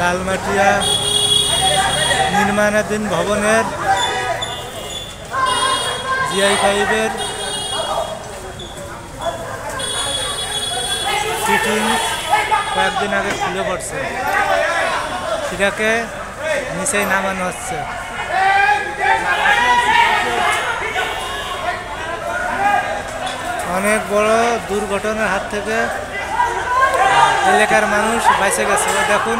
লালমাটিয়া নির্মাণাধীন ভবনের GI5-এর ফিটিং কয়েকদিন আগে খুলে পড়ছে, সেটাকে নিচেই নামানো হচ্ছে। অনেক বড় দুর্ঘটনার হাত থেকে এলাকার মানুষ বেঁচে গেছে। দেখুন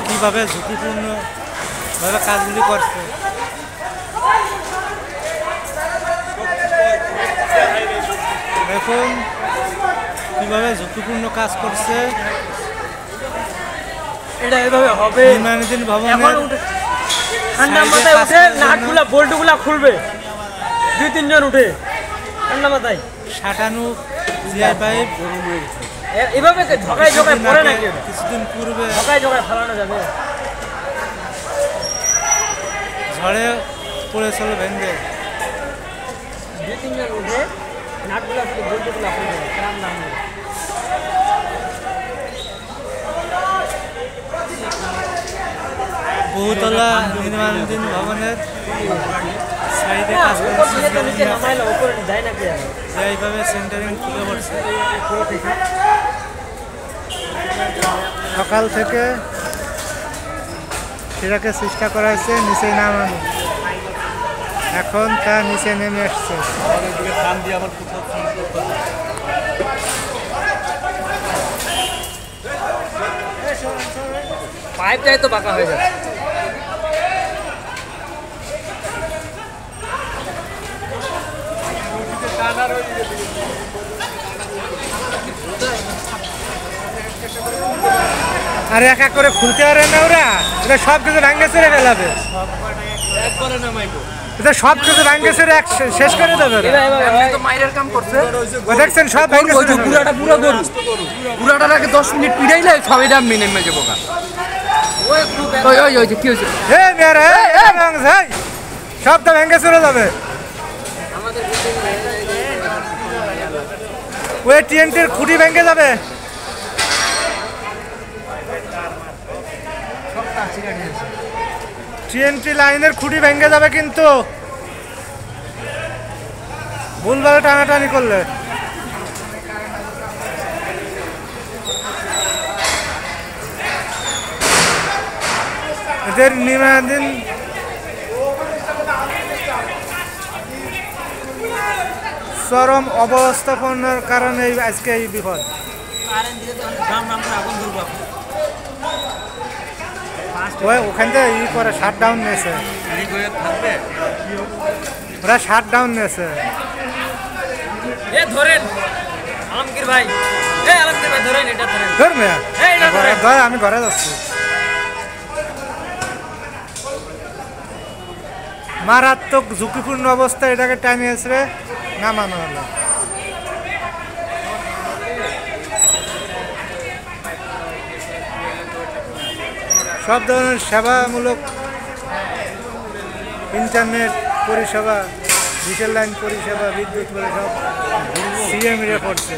কিভাবে ঝুঁকিপূর্ণভাবে কাজগুলি করছে। দেখুন কিভাবে ঝুঁকিপূর্ণ কাজ করছে। এটা এভাবে হবে। নির্মাণাধীন ভবনের ঠান্ডা মাথায় উঠে নাটগুলা বোল্টগুলা খুলবে, 2-3 জন উঠে ঠান্ডা মাথায় সাঁটানো GI5 এভাবে ঝকায় ঝকায় পড়ে নাকি? কিছুদিন পূর্বে ঝকায় ঝকায় ফেলানো যাবে? ঝড়ে পড়েছিল ভেঙে। 2-3 জন উঠে নাটগুলা খুলে বোল্টগুলা খুলবে, ঠান্ডা মাথায়। বহুতলা নির্মাণাধীন ভবনের সাইডে কাজ করছে GI5 সেন্টারিং খুলে পড়ছে। সকাল থেকে সেটাকে চেষ্টা করা হয়েছে নিচে নামানো, এখন তা নিচে নেমে আসছে। পাইপটাই তো বাঁকা হয়ে যাচ্ছে। আর এক এক করে খুলতে পারে না ওরা, এটা সব কিছু ভাঙ্গে ছেড়ে ফেলাবে, এটা সব কিছু ভাঙ্গে ছেড়ে শেষ করে দেবে। দেখছেন সব পুরাটা পুরো গরু, পুরাটাকে 10 মিনিট পিড়াইলে সব এটা নেমে যাবো। সব তো ভেঙে চলে যাবে। ওই TNT-র খুঁটি ভেঙে যাবে। TNT লাইনের খুঁটি ভেঙে যাবে কিন্তু ভুলভাবে টানাটানি করলে। এদের নির্মাণাধীন চরম অবস্থাপনার কারণে আজকে এই বিপদ। ওখান থেকে করে শাটডাউন নিয়েছে, ওরা শাটডাউন নিয়েছে। আলমগীর ভাই, ধরেন এটা ধরেন, আমি ঘরে যাচ্ছি। মারাত্মক ঝুঁকিপূর্ণ অবস্থায় এটাকে টানিয়েছে নামানো হলো। সব ধরনের সেবামূলক ইন্টারনেট পরিষেবা, ডিজিটাল লাইন পরিষেবা, বিদ্যুৎ পরিষেবা CM পড়ছে।